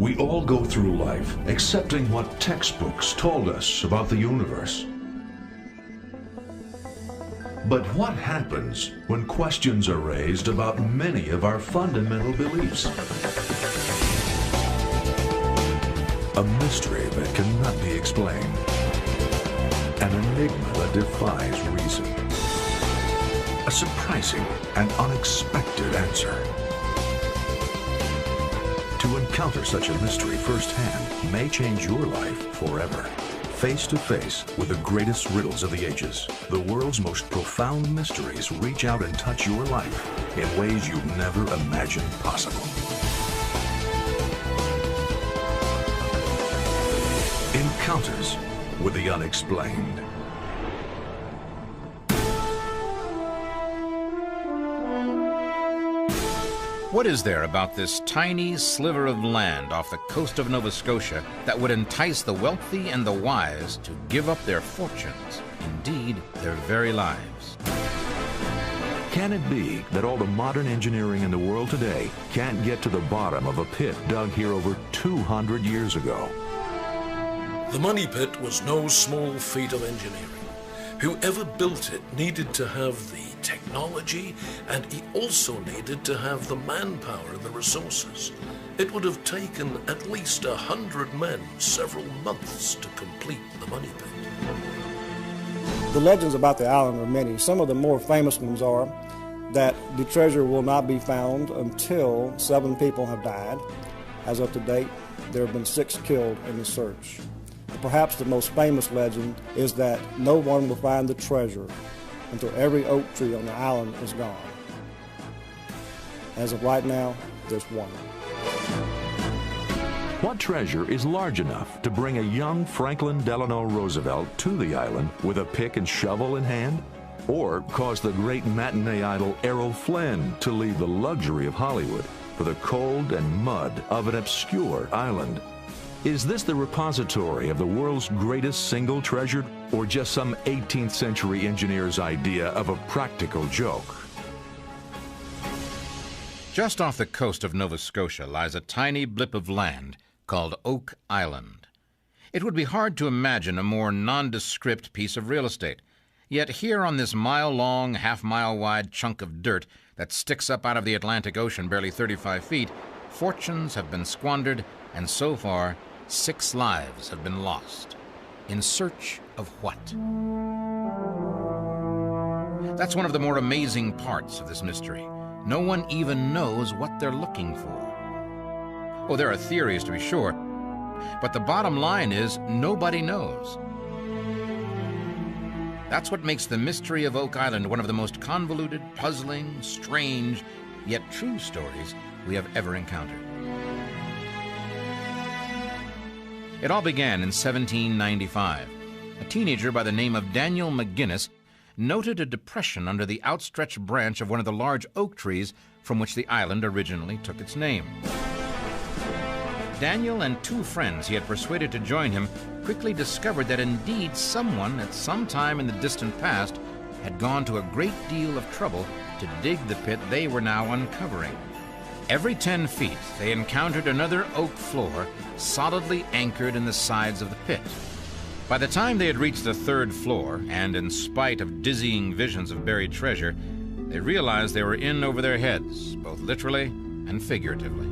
We all go through life accepting what textbooks told us about the universe. But what happens when questions are raised about many of our fundamental beliefs? A mystery that cannot be explained. An enigma that defies reason. A surprising and unexpected answer. To encounter such a mystery firsthand may change your life forever. Face to face with the greatest riddles of the ages, the world's most profound mysteries reach out and touch your life in ways you've never imagined possible. Encounters with the Unexplained. What is there about this tiny sliver of land off the coast of Nova Scotia that would entice the wealthy and the wise to give up their fortunes, indeed their very lives? Can it be that all the modern engineering in the world today can't get to the bottom of a pit dug here over 200 years ago? The Money Pit was no small feat of engineering. Whoever built it needed to have the technology, and he also needed to have the manpower and the resources. It would have taken at least 100 men several months to complete the Money Pit. The legends about the island are many. Some of the more famous ones are that the treasure will not be found until 7 people have died. As of to date, there have been 6 killed in the search. Perhaps the most famous legend is that no one will find the treasure until every oak tree on the island is gone. As of right now, there's one. What treasure is large enough to bring a young Franklin Delano Roosevelt to the island with a pick and shovel in hand? Or cause the great matinee idol Errol Flynn to leave the luxury of Hollywood for the cold and mud of an obscure island? Is this the repository of the world's greatest single treasure, or just some 18th century engineer's idea of a practical joke? Just off the coast of Nova Scotia lies a tiny blip of land called Oak Island. It would be hard to imagine a more nondescript piece of real estate. Yet here on this mile-long, half-mile-wide chunk of dirt that sticks up out of the Atlantic Ocean barely 35 feet, fortunes have been squandered, and so far, 6 lives have been lost. In search of what? That's one of the more amazing parts of this mystery. No one even knows what they're looking for. Oh, there are theories to be sure, but the bottom line is nobody knows. That's what makes the mystery of Oak Island one of the most convoluted, puzzling, strange, yet true stories we have ever encountered. It all began in 1795. A teenager by the name of Daniel McGinnis noted a depression under the outstretched branch of one of the large oak trees from which the island originally took its name. Daniel and 2 friends he had persuaded to join him quickly discovered that indeed someone at some time in the distant past had gone to a great deal of trouble to dig the pit they were now uncovering. Every 10 feet, they encountered another oak floor solidly anchored in the sides of the pit. By the time they had reached the 3rd floor, and in spite of dizzying visions of buried treasure, they realized they were in over their heads, both literally and figuratively.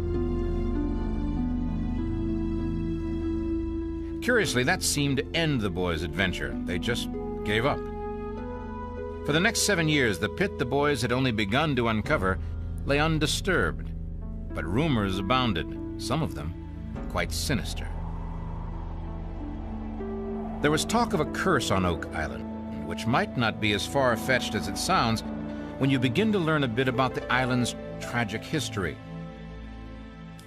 Curiously, that seemed to end the boys' adventure. They just gave up. For the next 7 years, the pit the boys had only begun to uncover lay undisturbed. But rumors abounded, some of them quite sinister. There was talk of a curse on Oak Island, which might not be as far-fetched as it sounds when you begin to learn a bit about the island's tragic history.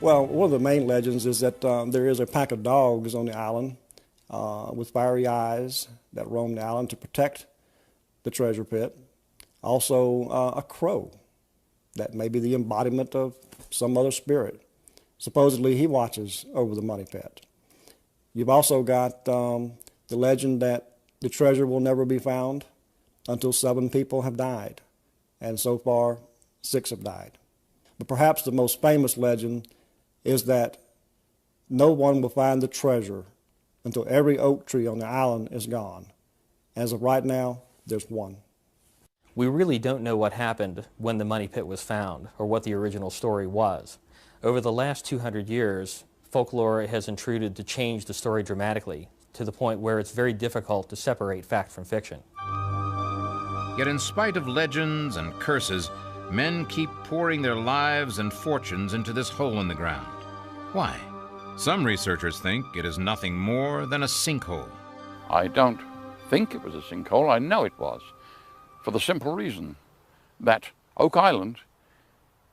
Well, one of the main legends is that there is a pack of dogs on the island with fiery eyes that roam the island to protect the treasure pit. Also, a crow that may be the embodiment of some other spirit. Supposedly, he watches over the money pit. You've also got the legend that the treasure will never be found until 7 people have died. And so far, 6 have died. But perhaps the most famous legend is that no one will find the treasure until every oak tree on the island is gone. As of right now, there's one. We really don't know what happened when the money pit was found or what the original story was. Over the last 200 years, folklore has intruded to change the story dramatically, to the point where it's very difficult to separate fact from fiction. Yet in spite of legends and curses, men keep pouring their lives and fortunes into this hole in the ground. Why? Some researchers think it is nothing more than a sinkhole. I don't think it was a sinkhole, I know it was, for the simple reason that Oak Island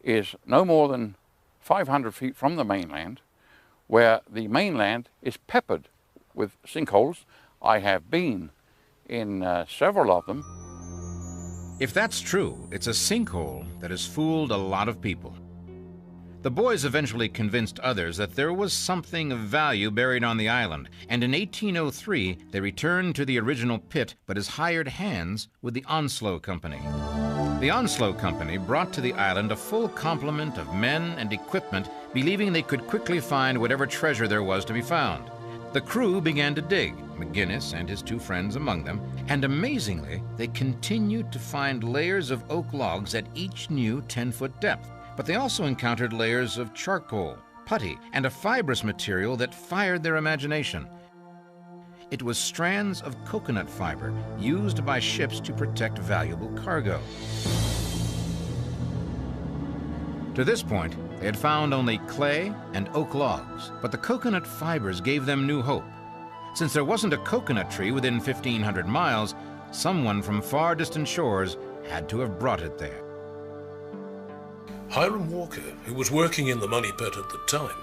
is no more than 500 feet from the mainland, where the mainland is peppered with sinkholes. I have been in several of them. If that's true, it's a sinkhole that has fooled a lot of people. The boys eventually convinced others that there was something of value buried on the island, and in 1803 they returned to the original pit, but as hired hands with the Onslow Company. The Onslow Company brought to the island a full complement of men and equipment, believing they could quickly find whatever treasure there was to be found. The crew began to dig, McGinnis and his two friends among them, and amazingly, they continued to find layers of oak logs at each new 10-foot depth. But they also encountered layers of charcoal, putty, and a fibrous material that fired their imagination. It was strands of coconut fiber used by ships to protect valuable cargo. To this point, they had found only clay and oak logs, but the coconut fibers gave them new hope. Since there wasn't a coconut tree within 1,500 miles, someone from far distant shores had to have brought it there. Hiram Walker, who was working in the money pit at the time,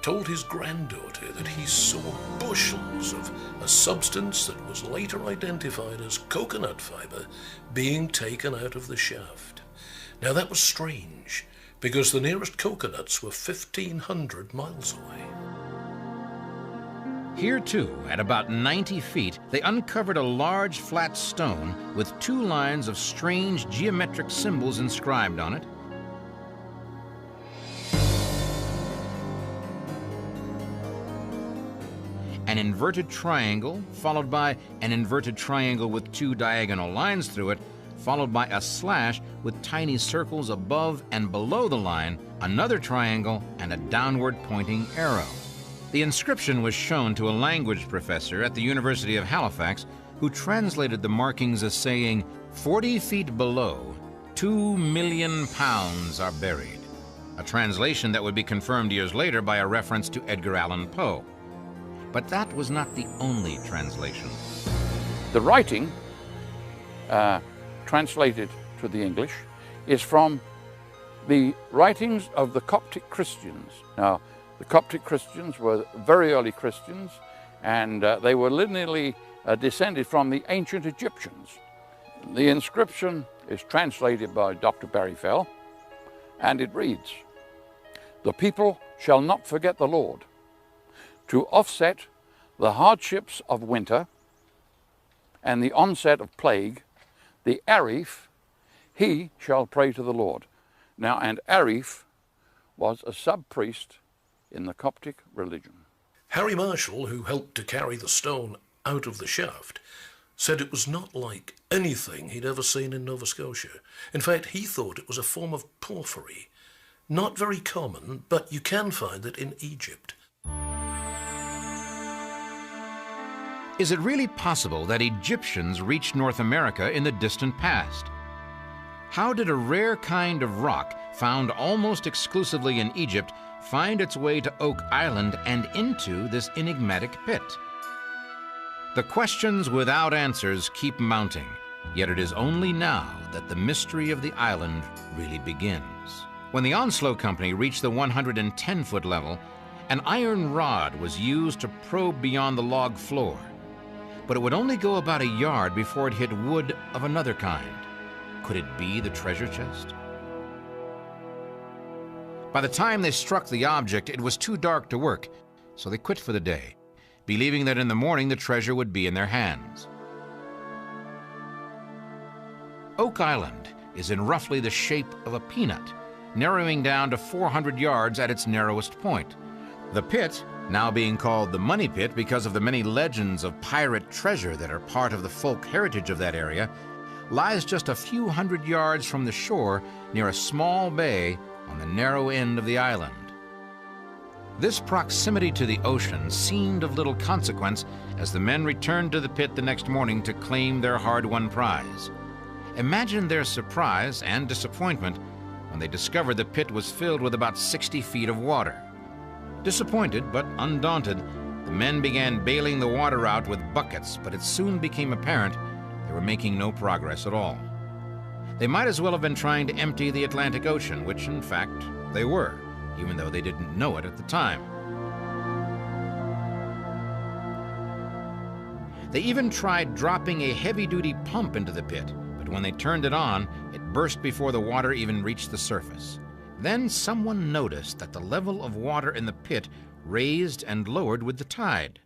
told his granddaughter that he saw bushels of a substance that was later identified as coconut fiber being taken out of the shaft. Now that was strange, because the nearest coconuts were 1,500 miles away. Here too, at about 90 feet, they uncovered a large flat stone with two lines of strange geometric symbols inscribed on it. An inverted triangle, followed by an inverted triangle with two diagonal lines through it, followed by a slash with tiny circles above and below the line, another triangle, and a downward pointing arrow. The inscription was shown to a language professor at the University of Halifax, who translated the markings as saying, 40 feet below, 2 million pounds are buried. A translation that would be confirmed years later by a reference to Edgar Allan Poe. But that was not the only translation. The writing, translated to the English, is from the writings of the Coptic Christians. Now, the Coptic Christians were very early Christians, and they were lineally descended from the ancient Egyptians. The inscription is translated by Dr. Barry Fell, and it reads, "The people shall not forget the Lord. To offset the hardships of winter and the onset of plague, the Arif, he shall pray to the Lord." Now, and Arif was a sub-priest in the Coptic religion. Harry Marshall, who helped to carry the stone out of the shaft, said it was not like anything he'd ever seen in Nova Scotia. In fact, he thought it was a form of porphyry. Not very common, but you can find it in Egypt. Is it really possible that Egyptians reached North America in the distant past? How did a rare kind of rock found almost exclusively in Egypt find its way to Oak Island and into this enigmatic pit? The questions without answers keep mounting, yet it is only now that the mystery of the island really begins. When the Onslow Company reached the 110-foot level, an iron rod was used to probe beyond the log floor. But it would only go about a yard before it hit wood of another kind. Could it be the treasure chest? By the time they struck the object, it was too dark to work, so they quit for the day, believing that in the morning the treasure would be in their hands. Oak Island is in roughly the shape of a peanut, narrowing down to 400 yards at its narrowest point. The pit, now being called the Money Pit because of the many legends of pirate treasure that are part of the folk heritage of that area, lies just a few hundred yards from the shore near a small bay on the narrow end of the island. This proximity to the ocean seemed of little consequence as the men returned to the pit the next morning to claim their hard-won prize. Imagine their surprise and disappointment when they discovered the pit was filled with about 60 feet of water. Disappointed but undaunted, the men began bailing the water out with buckets, but it soon became apparent they were making no progress at all. They might as well have been trying to empty the Atlantic Ocean, which in fact they were, even though they didn't know it at the time. They even tried dropping a heavy-duty pump into the pit, but when they turned it on, it burst before the water even reached the surface. Then someone noticed that the level of water in the pit raised and lowered with the tide.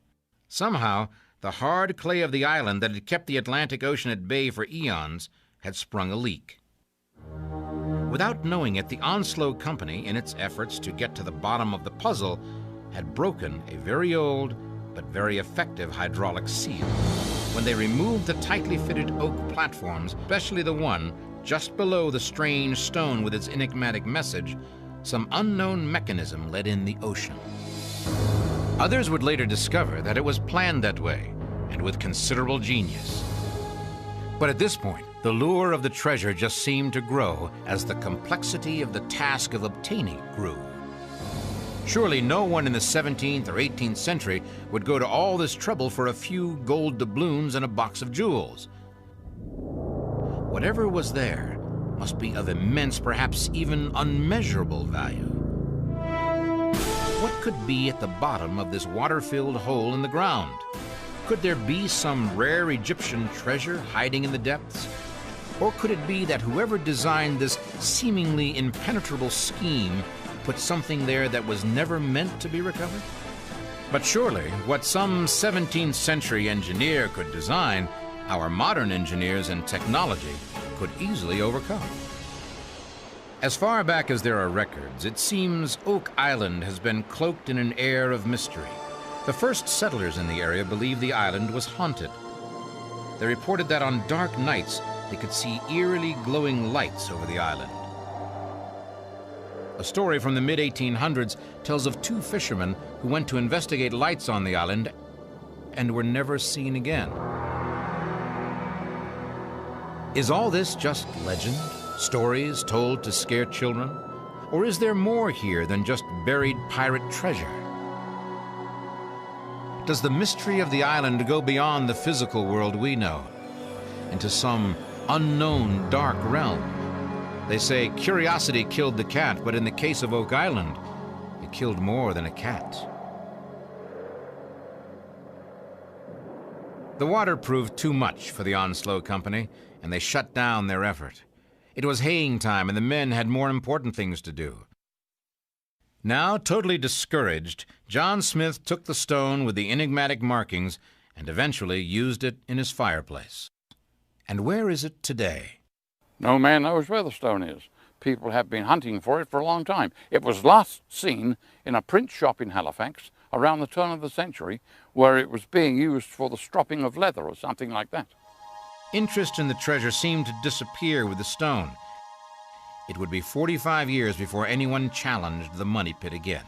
Somehow, the hard clay of the island that had kept the Atlantic Ocean at bay for eons had sprung a leak. Without knowing it, the Onslow Company, in its efforts to get to the bottom of the puzzle, had broken a very old but very effective hydraulic seal. When they removed the tightly fitted oak platforms, especially the one just below the strange stone with its enigmatic message, some unknown mechanism let in the ocean. Others would later discover that it was planned that way, and with considerable genius. But at this point, the lure of the treasure just seemed to grow as the complexity of the task of obtaining it grew. Surely no one in the 17th or 18th century would go to all this trouble for a few gold doubloons and a box of jewels. Whatever was there must be of immense, perhaps even unmeasurable value. What could be at the bottom of this water-filled hole in the ground? Could there be some rare Egyptian treasure hiding in the depths? Or could it be that whoever designed this seemingly impenetrable scheme put something there that was never meant to be recovered? But surely, what some 17th century engineer could design, our modern engineers and technology could easily overcome. As far back as there are records, it seems Oak Island has been cloaked in an air of mystery. The first settlers in the area believed the island was haunted. They reported that on dark nights they could see eerily glowing lights over the island. A story from the mid-1800s tells of two fishermen who went to investigate lights on the island and were never seen again. Is all this just legend, stories told to scare children? Or is there more here than just buried pirate treasure? Does the mystery of the island go beyond the physical world we know, into some unknown dark realm? They say curiosity killed the cat, but in the case of Oak Island, it killed more than a cat. The water proved too much for the Onslow Company, and they shut down their effort. It was haying time, and the men had more important things to do. Now, totally discouraged, John Smith took the stone with the enigmatic markings and eventually used it in his fireplace. And where is it today? No man knows where the stone is. People have been hunting for it for a long time. It was last seen in a print shop in Halifax around the turn of the century, where it was being used for the stropping of leather or something like that. Interest in the treasure seemed to disappear with the stone. It would be 45 years before anyone challenged the Money Pit again.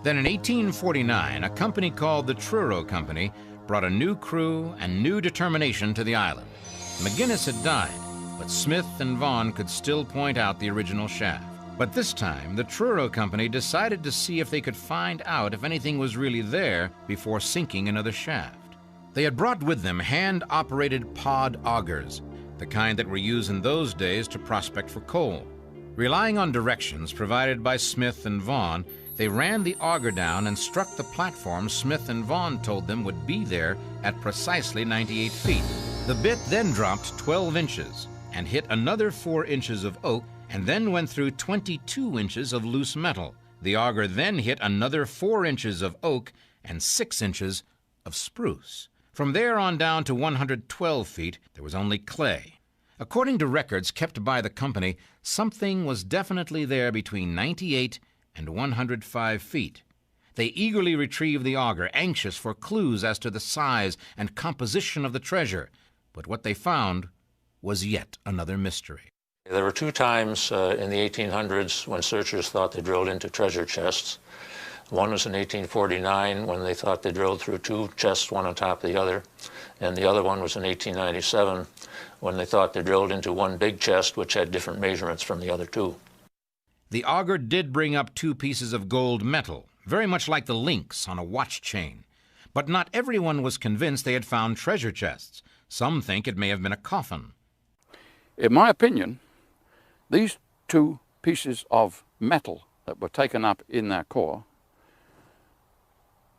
Then in 1849, a company called the Truro Company brought a new crew and new determination to the island. McGinnis had died, but Smith and Vaughan could still point out the original shaft. But this time, the Truro Company decided to see if they could find out if anything was really there before sinking another shaft. They had brought with them hand-operated pod augers, the kind that were used in those days to prospect for coal. Relying on directions provided by Smith and Vaughan, they ran the auger down and struck the platform Smith and Vaughan told them would be there at precisely 98 feet. The bit then dropped 12 inches and hit another 4 inches of oak and then went through 22 inches of loose metal. The auger then hit another 4 inches of oak and 6 inches of spruce. From there on down to 112 feet, there was only clay. According to records kept by the company, something was definitely there between 98 and 105 feet. They eagerly retrieved the auger, anxious for clues as to the size and composition of the treasure. But what they found was yet another mystery. There were two times in the 1800s when searchers thought they drilled into treasure chests. One was in 1849 when they thought they drilled through two chests, one on top of the other. And the other one was in 1897 when they thought they drilled into one big chest which had different measurements from the other two. The auger did bring up two pieces of gold metal, very much like the links on a watch chain. But not everyone was convinced they had found treasure chests. Some think it may have been a coffin. In my opinion, these two pieces of metal that were taken up in their core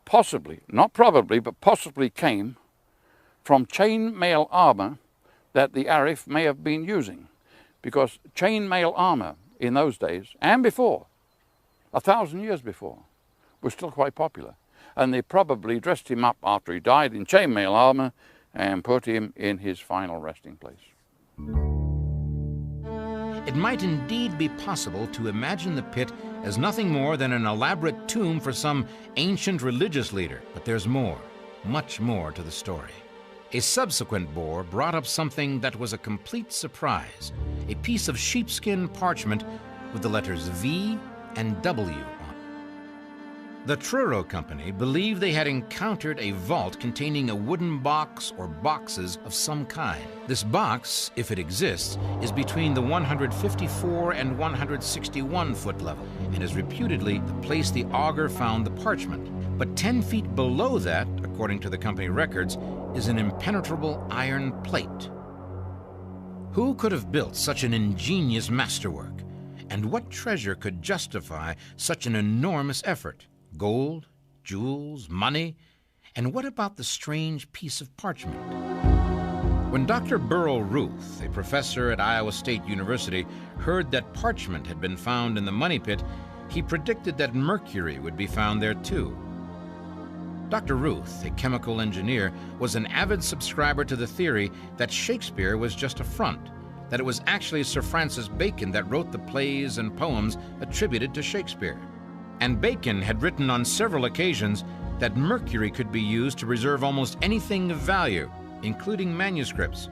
possibly, not probably, but possibly came from chainmail armor that the Arif may have been using. Because chainmail armor in those days, and before, 1,000 years before, was still quite popular. And they probably dressed him up after he died in chainmail armor and put him in his final resting place. It might indeed be possible to imagine the pit as nothing more than an elaborate tomb for some ancient religious leader. But there's more, much more to the story. A subsequent bore brought up something that was a complete surprise, a piece of sheepskin parchment with the letters V and W on it. The Truro Company believed they had encountered a vault containing a wooden box or boxes of some kind. This box, if it exists, is between the 154 and 161 foot level and is reputedly the place the auger found the parchment. But 10 feet below that, according to the company records, is an impenetrable iron plate. Who could have built such an ingenious masterwork? And what treasure could justify such an enormous effort? Gold, jewels, money, and what about the strange piece of parchment? When Dr. Burrell Ruth, a professor at Iowa State University, heard that parchment had been found in the money pit, he predicted that mercury would be found there too. Dr. Ruth, a chemical engineer, was an avid subscriber to the theory that Shakespeare was just a front, that it was actually Sir Francis Bacon that wrote the plays and poems attributed to Shakespeare. And Bacon had written on several occasions that mercury could be used to preserve almost anything of value, including manuscripts.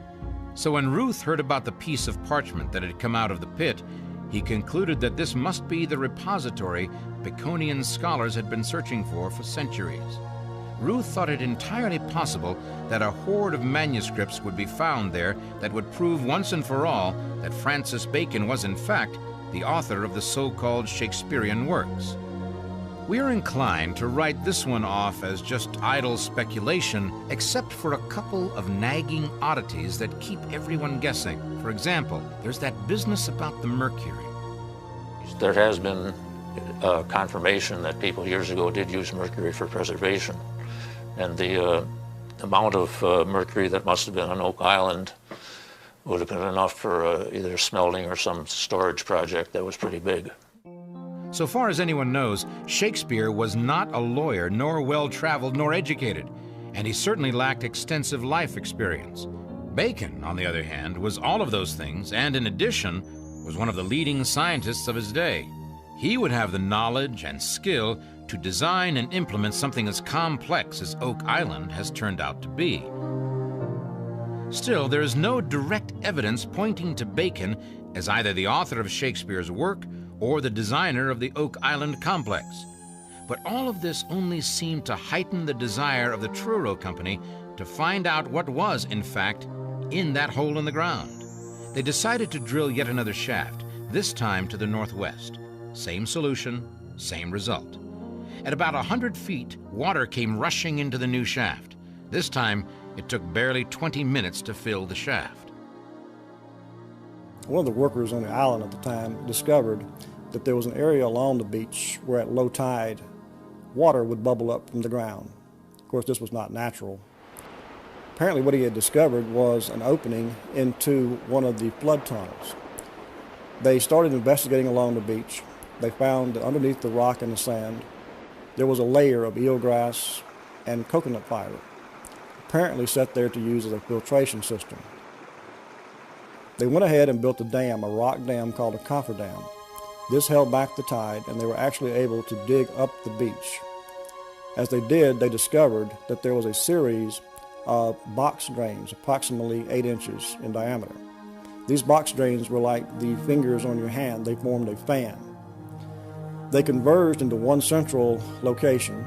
So when Ruth heard about the piece of parchment that had come out of the pit, he concluded that this must be the repository Baconian scholars had been searching for centuries. Ruth thought it entirely possible that a hoard of manuscripts would be found there that would prove once and for all that Francis Bacon was in fact the author of the so-called Shakespearean works. We are inclined to write this one off as just idle speculation, except for a couple of nagging oddities that keep everyone guessing. For example, there's that business about the mercury. There has been confirmation that people years ago did use mercury for preservation. And the amount of mercury that must have been on Oak Island would have been enough for either smelting or some storage project that was pretty big. So far as anyone knows, Shakespeare was not a lawyer, nor well-traveled, nor educated, and he certainly lacked extensive life experience. Bacon, on the other hand, was all of those things, and in addition, was one of the leading scientists of his day. He would have the knowledge and skill to design and implement something as complex as Oak Island has turned out to be. Still, there is no direct evidence pointing to Bacon as either the author of Shakespeare's work or the designer of the Oak Island complex. But all of this only seemed to heighten the desire of the Truro Company to find out what was, in fact, in that hole in the ground. They decided to drill yet another shaft, this time to the northwest. Same solution, same result. At about 100 feet, water came rushing into the new shaft. This time, it took barely 20 minutes to fill the shaft. One of the workers on the island at the time discovered that there was an area along the beach where at low tide, water would bubble up from the ground. Of course, this was not natural. Apparently what he had discovered was an opening into one of the flood tunnels. They started investigating along the beach. They found that underneath the rock and the sand, there was a layer of eelgrass and coconut fiber, apparently set there to use as a filtration system. They went ahead and built a dam, a rock dam called a cofferdam. This held back the tide, and they were actually able to dig up the beach. As they did, they discovered that there was a series of box drains, approximately 8 inches in diameter. These box drains were like the fingers on your hand. They formed a fan. They converged into one central location,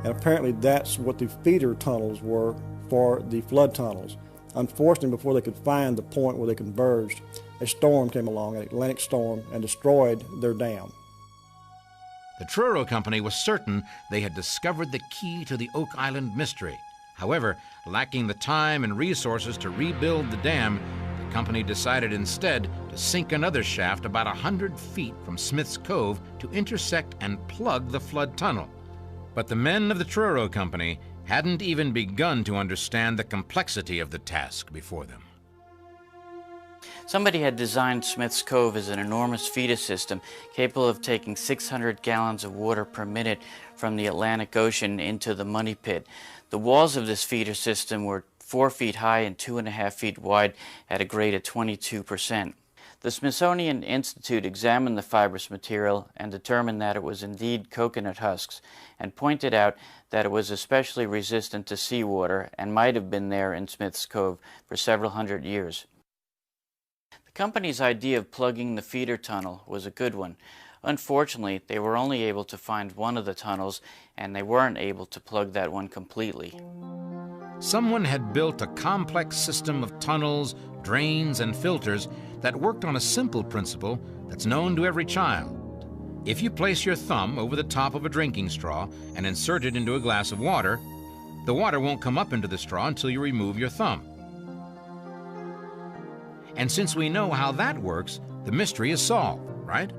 and apparently that's what the feeder tunnels were for the flood tunnels. Unfortunately, before they could find the point where they converged, a storm came along, an Atlantic storm, and destroyed their dam. The Truro Company was certain they had discovered the key to the Oak Island mystery. However, lacking the time and resources to rebuild the dam, the company decided instead to sink another shaft about 100 feet from Smith's Cove to intersect and plug the flood tunnel. But the men of the Truro Company hadn't even begun to understand the complexity of the task before them. Somebody had designed Smith's Cove as an enormous feeder system capable of taking 600 gallons of water per minute from the Atlantic Ocean into the Money Pit. The walls of this feeder system were 4 feet high and 2.5 feet wide at a grade of 22%. The Smithsonian Institute examined the fibrous material and determined that it was indeed coconut husks, and pointed out that it was especially resistant to seawater and might have been there in Smith's Cove for several hundred years. The company's idea of plugging the feeder tunnel was a good one. Unfortunately, they were only able to find one of the tunnels, and they weren't able to plug that one completely. Someone had built a complex system of tunnels, drains, and filters that worked on a simple principle that's known to every child. If you place your thumb over the top of a drinking straw and insert it into a glass of water, the water won't come up into the straw until you remove your thumb. And since we know how that works, the mystery is solved, right?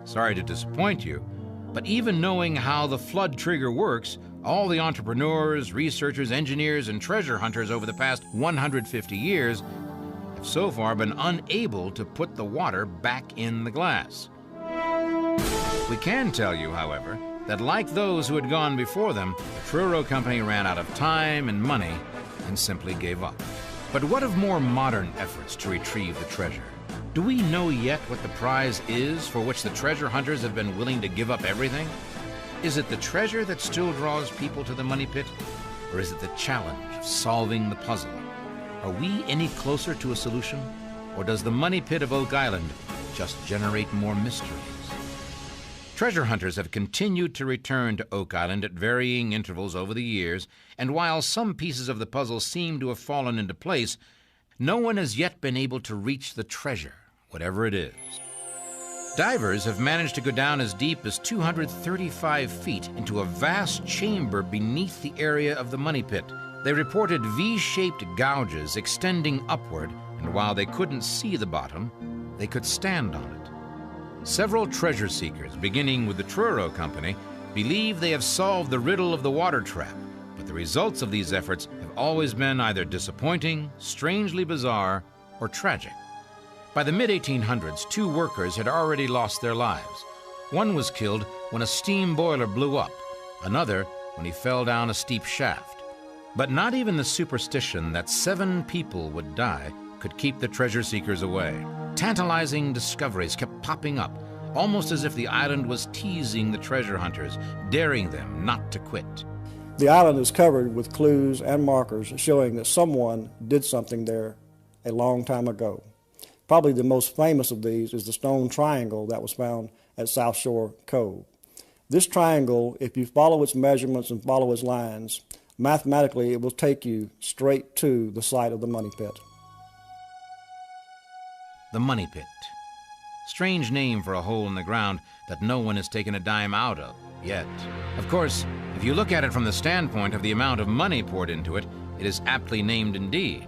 Sorry to disappoint you, but even knowing how the flood trigger works, all the entrepreneurs, researchers, engineers, and treasure hunters over the past 150 years have so far been unable to put the water back in the glass. We can tell you, however, that like those who had gone before them, the Truro Company ran out of time and money and simply gave up. But what of more modern efforts to retrieve the treasure? Do we know yet what the prize is for which the treasure hunters have been willing to give up everything? Is it the treasure that still draws people to the Money Pit? Or is it the challenge of solving the puzzle? Are we any closer to a solution? Or does the Money Pit of Oak Island just generate more mysteries? Treasure hunters have continued to return to Oak Island at varying intervals over the years, and while some pieces of the puzzle seem to have fallen into place, no one has yet been able to reach the treasure, whatever it is. Divers have managed to go down as deep as 235 feet into a vast chamber beneath the area of the Money Pit. They reported V-shaped gouges extending upward, and while they couldn't see the bottom, they could stand on it. Several treasure seekers, beginning with the Truro Company, believe they have solved the riddle of the water trap, but the results of these efforts have always been either disappointing, strangely bizarre, or tragic. By the mid-1800s, 2 workers had already lost their lives. One was killed when a steam boiler blew up, another when he fell down a steep shaft. But not even the superstition that 7 people would die could keep the treasure seekers away. Tantalizing discoveries kept popping up, almost as if the island was teasing the treasure hunters, daring them not to quit. The island is covered with clues and markers showing that someone did something there a long time ago. Probably the most famous of these is the stone triangle that was found at South Shore Cove. This triangle, if you follow its measurements and follow its lines, mathematically it will take you straight to the site of the Money Pit. The Money Pit. Strange name for a hole in the ground that no one has taken a dime out of yet. Of course, if you look at it from the standpoint of the amount of money poured into it, it is aptly named indeed.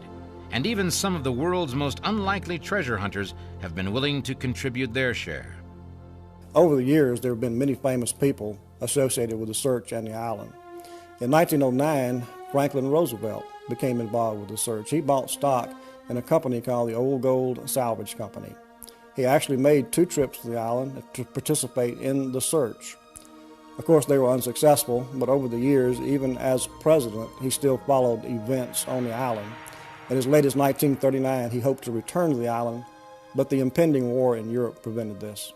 And even some of the world's most unlikely treasure hunters have been willing to contribute their share. Over the years, there have been many famous people associated with the search and the island. In 1909, Franklin Roosevelt became involved with the search. He bought stock in a company called the Old Gold Salvage Company. He actually made 2 trips to the island to participate in the search. Of course, they were unsuccessful, but over the years, even as president, he still followed events on the island. And as late as 1939, he hoped to return to the island, but the impending war in Europe prevented this.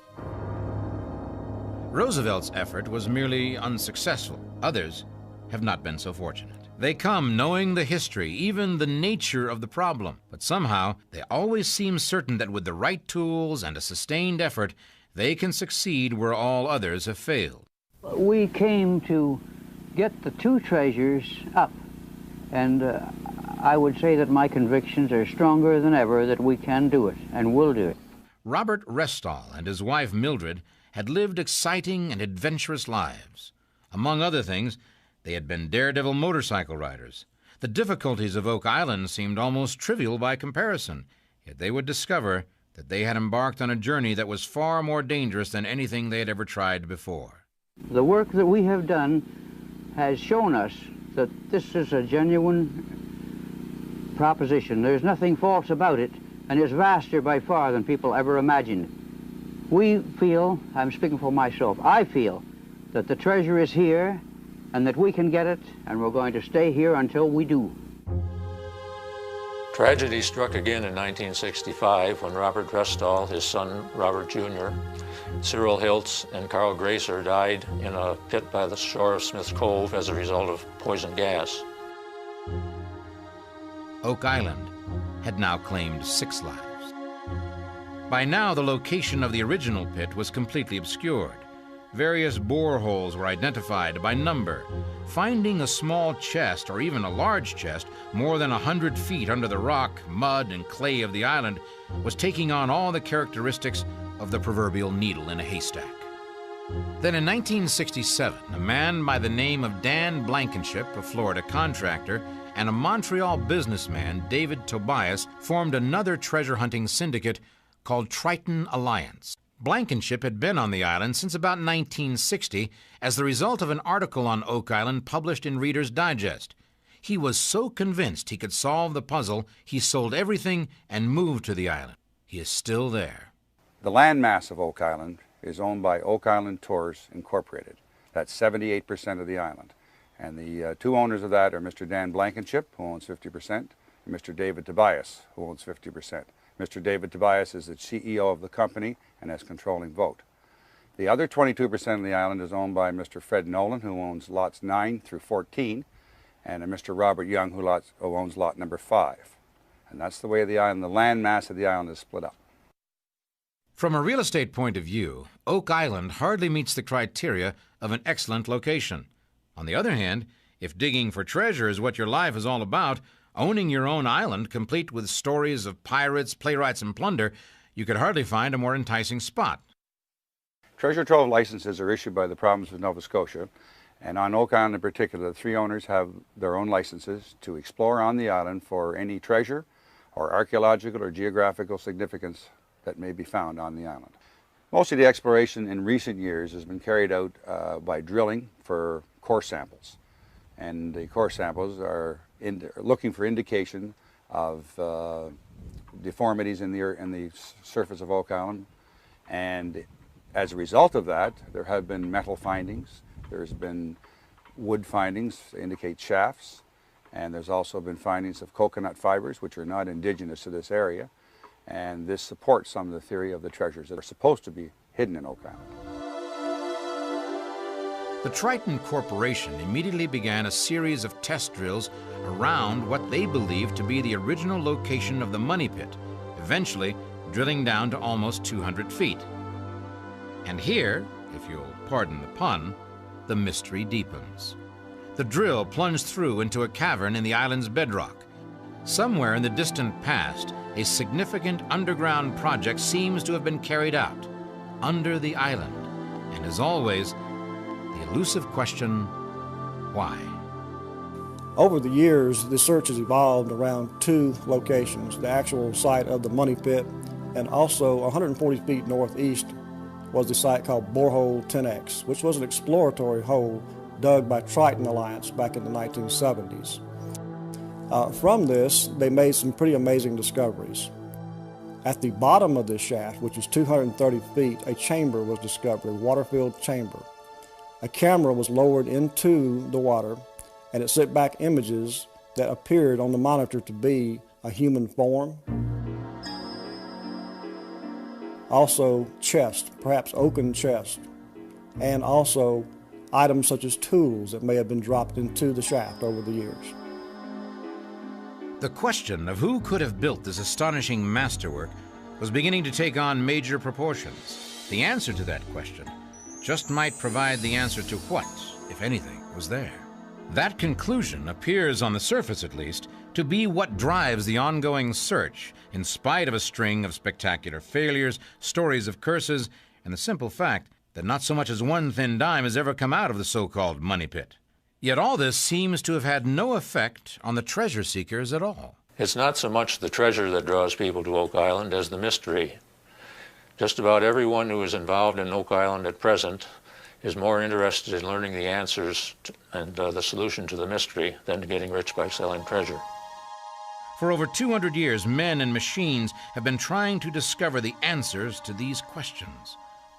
Roosevelt's effort was merely unsuccessful. Others have not been so fortunate. They come knowing the history, even the nature of the problem, but somehow they always seem certain that with the right tools and a sustained effort, they can succeed where all others have failed. We came to get the two treasures up, and I would say that my convictions are stronger than ever that we can do it and will do it. Robert Restall and his wife Mildred had lived exciting and adventurous lives. Among other things, they had been daredevil motorcycle riders. The difficulties of Oak Island seemed almost trivial by comparison, yet they would discover that they had embarked on a journey that was far more dangerous than anything they had ever tried before. The work that we have done has shown us that this is a genuine proposition. There's nothing false about it, and it's vaster by far than people ever imagined. We feel, I'm speaking for myself, I feel that the treasure is here and that we can get it, and we're going to stay here until we do. Tragedy struck again in 1965 when Robert Restall, his son Robert Jr., Cyril Hiltz, and Carl Gracer died in a pit by the shore of Smith's Cove as a result of poison gas. Oak Island had now claimed 6 lives. By now, the location of the original pit was completely obscured. Various boreholes were identified by number. Finding a small chest, or even a large chest, more than 100 feet under the rock, mud, and clay of the island was taking on all the characteristics of the proverbial needle in a haystack. Then in 1967, a man by the name of Dan Blankenship, a Florida contractor, and a Montreal businessman, David Tobias, formed another treasure hunting syndicate called Triton Alliance. Blankenship had been on the island since about 1960 as the result of an article on Oak Island published in Reader's Digest. He was so convinced he could solve the puzzle, he sold everything and moved to the island. He is still there. The landmass of Oak Island is owned by Oak Island Tours Incorporated. That's 78% of the island. And the two owners of that are Mr. Dan Blankenship, who owns 50%, and Mr. David Tobias, who owns 50%. Mr. David Tobias is the CEO of the company and has controlling vote. The other 22% of the island is owned by Mr. Fred Nolan, who owns lots 9 through 14, and Mr. Robert Young, who owns lot number 5. And that's the way the island, the land mass of the island is split up. From a real estate point of view, Oak Island hardly meets the criteria of an excellent location. On the other hand, if digging for treasure is what your life is all about, owning your own island, complete with stories of pirates, playwrights, and plunder, you could hardly find a more enticing spot. Treasure trove licenses are issued by the province of Nova Scotia, and on Oak Island in particular, the 3 owners have their own licenses to explore on the island for any treasure or archaeological or geographical significance that may be found on the island. Most of the exploration in recent years has been carried out by drilling for core samples, and the core samples are looking for indication of deformities in the surface of Oak Island, and as a result of that, there have been metal findings, there's been wood findings to indicate shafts, and there's also been findings of coconut fibers, which are not indigenous to this area, and this supports some of the theory of the treasures that are supposed to be hidden in Oak Island. The Triton Corporation immediately began a series of test drills around what they believed to be the original location of the money pit, eventually drilling down to almost 200 feet. And here, if you'll pardon the pun, the mystery deepens. The drill plunged through into a cavern in the island's bedrock. Somewhere in the distant past, a significant underground project seems to have been carried out under the island. And as always, the elusive question, why? Over the years, the search has evolved around 2 locations, the actual site of the money pit, and also 140 feet northeast was the site called Borehole 10X, which was an exploratory hole dug by Triton Alliance back in the 1970s. From this, they made some pretty amazing discoveries. At the bottom of this shaft, which is 230 feet, a chamber was discovered, a water-filled chamber. A camera was lowered into the water, and it sent back images that appeared on the monitor to be a human form. Also chest, perhaps oaken chest. and also items such as tools that may have been dropped into the shaft over the years. The question of who could have built this astonishing masterwork was beginning to take on major proportions. The answer to that question just might provide the answer to what, if anything, was there. That conclusion appears, on the surface at least, to be what drives the ongoing search, in spite of a string of spectacular failures, stories of curses, and the simple fact that not so much as one thin dime has ever come out of the so-called money pit. Yet all this seems to have had no effect on the treasure seekers at all. It's not so much the treasure that draws people to Oak Island as the mystery. Just about everyone who is involved in Oak Island at present is more interested in learning the answers and the solution to the mystery than getting rich by selling treasure. For over 200 years, men and machines have been trying to discover the answers to these questions.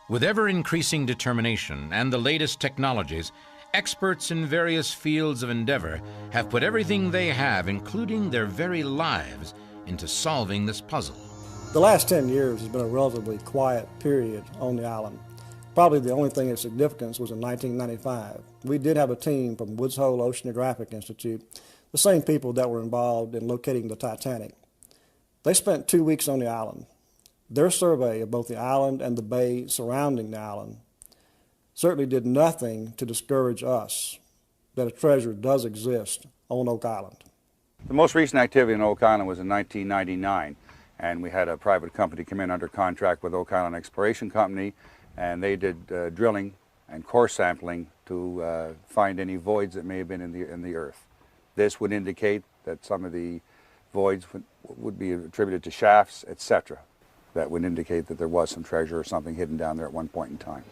With ever-increasing determination and the latest technologies, experts in various fields of endeavor have put everything they have, including their very lives, into solving this puzzle. The last 10 years has been a relatively quiet period on the island. Probably the only thing of significance was in 1995. We did have a team from Woods Hole Oceanographic Institute, the same people that were involved in locating the Titanic. They spent 2 weeks on the island. Their survey of both the island and the bay surrounding the island certainly did nothing to discourage us that a treasure does exist on Oak Island. The most recent activity on Oak Island was in 1999, and we had a private company come in under contract with Oak Island Exploration Company, and they did drilling and core sampling to find any voids that may have been in the earth. This would indicate that some of the voids would be attributed to shafts, etc. That would indicate that there was some treasure or something hidden down there at one point in time.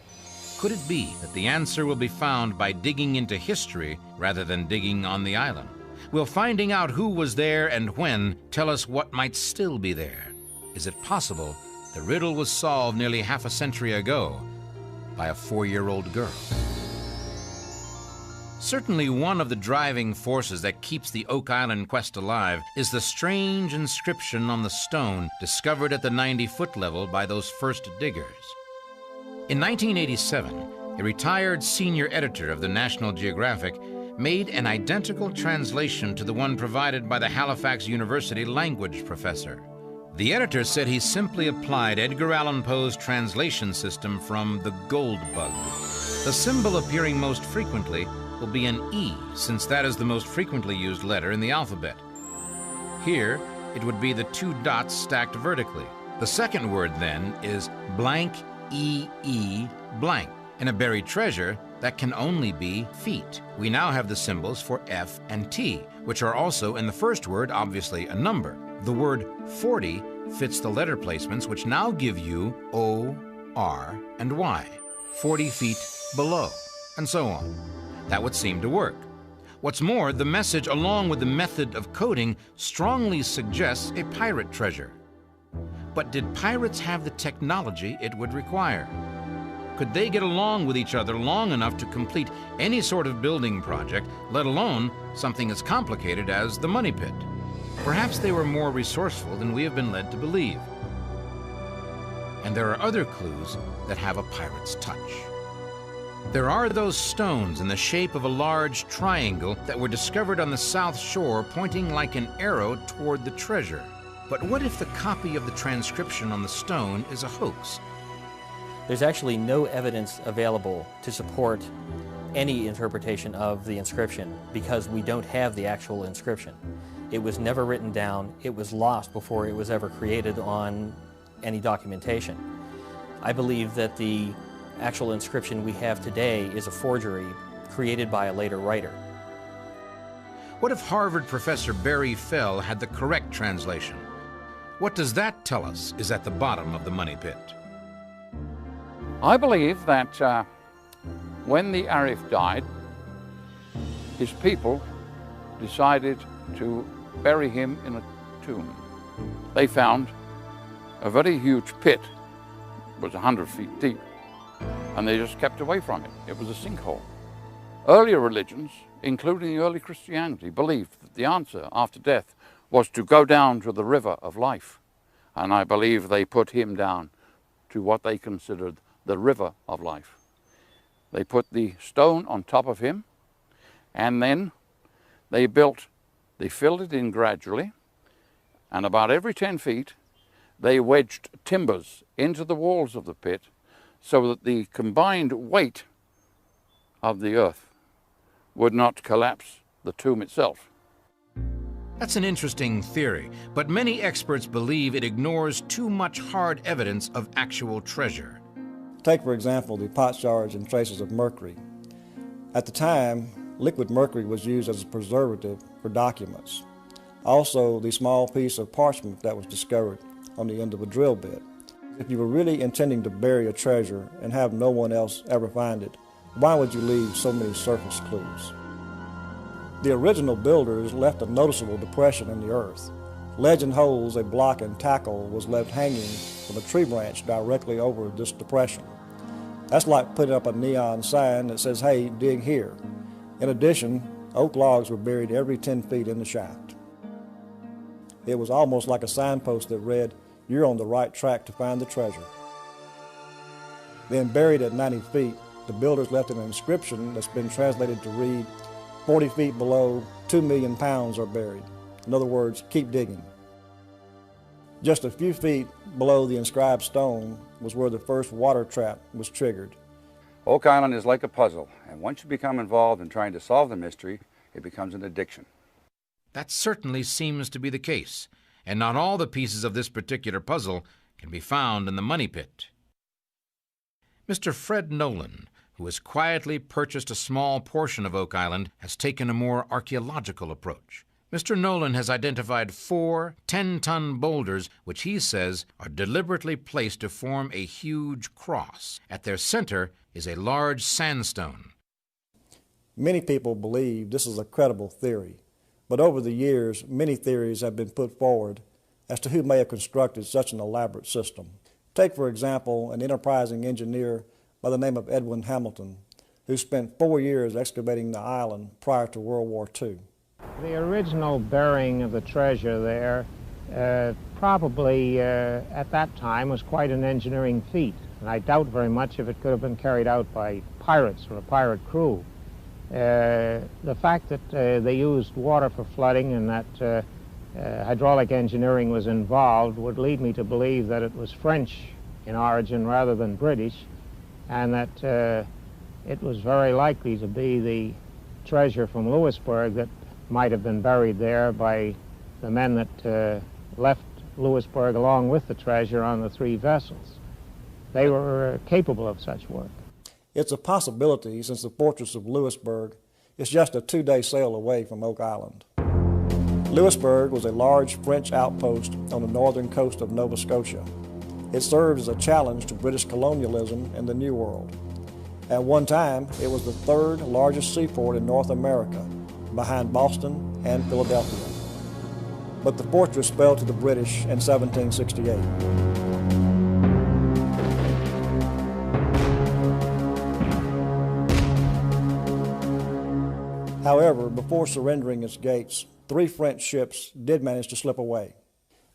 Could it be that the answer will be found by digging into history rather than digging on the island? Will finding out who was there and when tell us what might still be there? Is it possible the riddle was solved nearly half a century ago by a 4-year-old girl? Certainly one of the driving forces that keeps the Oak Island quest alive is the strange inscription on the stone discovered at the 90-foot level by those first diggers. In 1987, a retired senior editor of the National Geographic made an identical translation to the one provided by the Halifax University language professor. The editor said he simply applied Edgar Allan Poe's translation system from the gold bug. The symbol appearing most frequently will be an E, since that is the most frequently used letter in the alphabet. Here, it would be the 2 dots stacked vertically. The second word, then, is blank E-E blank. In a buried treasure, that can only be feet. We now have the symbols for F and T, which are also in the first word, obviously a number. The word 40 fits the letter placements, which now give you O, R, and Y. 40 feet below, and so on. That would seem to work. What's more, the message, along with the method of coding, strongly suggests a pirate treasure. But did pirates have the technology it would require? Could they get along with each other long enough to complete any sort of building project, let alone something as complicated as the money pit? Perhaps they were more resourceful than we have been led to believe. And there are other clues that have a pirate's touch. There are those stones in the shape of a large triangle that were discovered on the south shore, pointing like an arrow toward the treasure. But what if the copy of the transcription on the stone is a hoax? There's actually no evidence available to support any interpretation of the inscription because we don't have the actual inscription. It was never written down. It was lost before it was ever created on any documentation. I believe that the actual inscription we have today is a forgery created by a later writer. What if Harvard professor Barry Fell had the correct translation? What does that tell us is at the bottom of the money pit? I believe that when the Arif died, his people decided to bury him in a tomb. They found a very huge pit, it was 100 feet deep, and they just kept away from it. It was a sinkhole. Earlier religions, including early Christianity, believed that the answer after death was to go down to the river of life. And I believe they put him down to what they considered the river of life. They put the stone on top of him, and then they filled it in gradually, and about every 10 feet, they wedged timbers into the walls of the pit so that the combined weight of the earth would not collapse the tomb itself. That's an interesting theory, but many experts believe it ignores too much hard evidence of actual treasure. Take, for example, the potsherds and traces of mercury. At the time, liquid mercury was used as a preservative for documents. Also, the small piece of parchment that was discovered on the end of a drill bit. If you were really intending to bury a treasure and have no one else ever find it, why would you leave so many surface clues? The original builders left a noticeable depression in the earth. Legend holds a block and tackle was left hanging from a tree branch directly over this depression. That's like putting up a neon sign that says, "Hey, dig here." In addition, oak logs were buried every 10 feet in the shaft. It was almost like a signpost that read, "You're on the right track to find the treasure." Then buried at 90 feet, the builders left an inscription that's been translated to read, 40 feet below, 2 million pounds are buried. In other words, keep digging. Just a few feet below the inscribed stone was where the first water trap was triggered. Oak Island is like a puzzle, and once you become involved in trying to solve the mystery, it becomes an addiction. That certainly seems to be the case, and not all the pieces of this particular puzzle can be found in the Money Pit. Mr. Fred Nolan, who has quietly purchased a small portion of Oak Island, has taken a more archaeological approach. Mr. Nolan has identified 4 10-ton boulders which he says are deliberately placed to form a huge cross. At their center is a large sandstone. Many people believe this is a credible theory, but over the years, many theories have been put forward as to who may have constructed such an elaborate system. Take, for example, an enterprising engineer by the name of Edwin Hamilton, who spent 4 years excavating the island prior to World War II. The original burying of the treasure there probably at that time was quite an engineering feat, and I doubt very much if it could have been carried out by pirates or a pirate crew. The fact that they used water for flooding and that hydraulic engineering was involved would lead me to believe that it was French in origin rather than British, and that it was very likely to be the treasure from Louisbourg that might have been buried there by the men that left Louisbourg along with the treasure on the 3 vessels. They were capable of such work. It's a possibility since the fortress of Louisbourg is just a 2-day sail away from Oak Island. Louisbourg was a large French outpost on the northern coast of Nova Scotia. It served as a challenge to British colonialism in the New World. At one time, it was the 3rd largest seaport in North America, behind Boston and Philadelphia. But the fortress fell to the British in 1768. However, before surrendering its gates, 3 French ships did manage to slip away.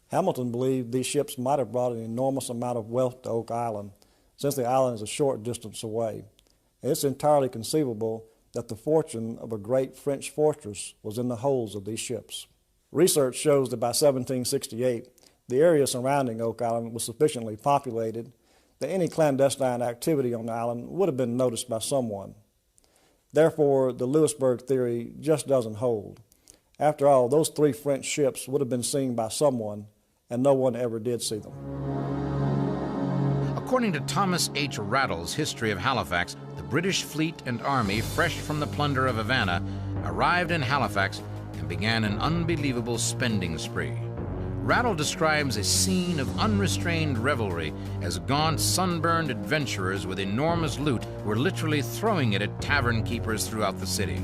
Hamilton believed these ships might have brought an enormous amount of wealth to Oak Island, since the island is a short distance away. And it's entirely conceivable that the fortune of a great French fortress was in the holds of these ships. Research shows that by 1768, the area surrounding Oak Island was sufficiently populated that any clandestine activity on the island would have been noticed by someone. Therefore, the Louisbourg theory just doesn't hold. After all, those 3 French ships would have been seen by someone, and no one ever did see them. According to Thomas H. Rattle's History of Halifax, the British fleet and army, fresh from the plunder of Havana, arrived in Halifax and began an unbelievable spending spree. Rattle describes a scene of unrestrained revelry as gaunt, sunburned adventurers with enormous loot were literally throwing it at tavern keepers throughout the city.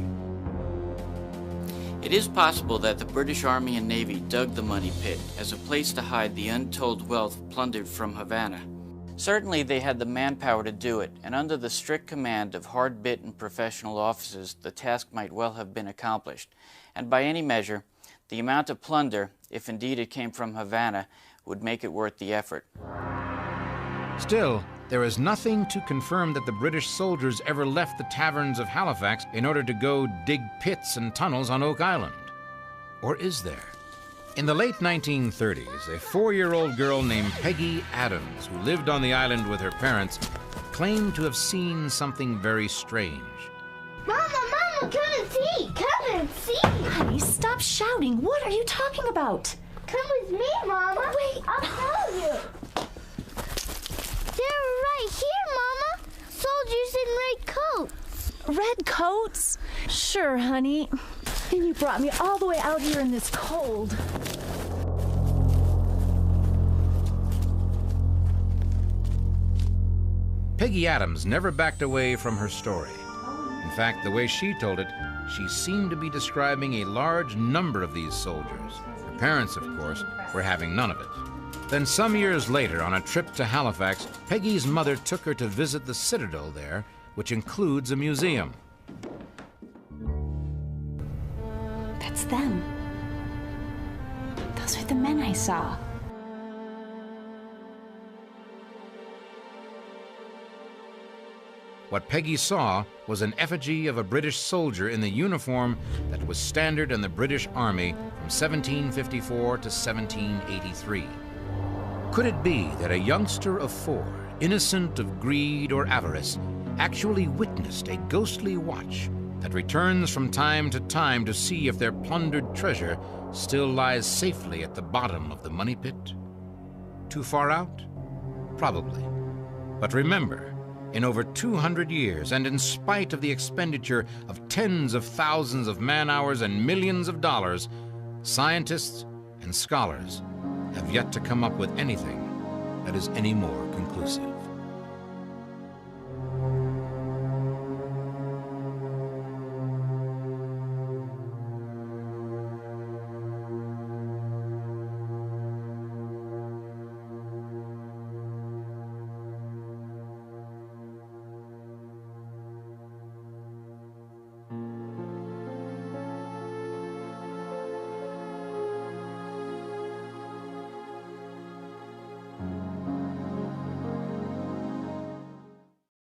It is possible that the British Army and Navy dug the Money Pit as a place to hide the untold wealth plundered from Havana. Certainly they had the manpower to do it, and under the strict command of hard-bitten professional officers, the task might well have been accomplished. And by any measure, the amount of plunder, if indeed it came from Havana, would make it worth the effort. Still, there is nothing to confirm that the British soldiers ever left the taverns of Halifax in order to go dig pits and tunnels on Oak Island. Or is there? In the late 1930s, a 4-year-old girl named Peggy Adams, who lived on the island with her parents, claimed to have seen something very strange. Mama, come and see! Come and see! Honey, stop shouting. What are you talking about? Come with me, Mama. Wait. I'll tell you. They're right here, Mama. Soldiers in red coats. Red coats? Sure, honey. And you brought me all the way out here in this cold. Peggy Adams never backed away from her story. In fact, the way she told it, she seemed to be describing a large number of these soldiers. Her parents, of course, were having none of it. Then some years later, on a trip to Halifax, Peggy's mother took her to visit the Citadel there, which includes a museum. That's them. Those are the men I saw. What Peggy saw was an effigy of a British soldier in the uniform that was standard in the British Army from 1754 to 1783. Could it be that a youngster of 4, innocent of greed or avarice, actually witnessed a ghostly watch that returns from time to see if their plundered treasure still lies safely at the bottom of the money pit? Too far out? Probably. But remember, in over 200 years, and in spite of the expenditure of tens of thousands of man-hours and millions of dollars, scientists and scholars have yet to come up with anything that is any more conclusive.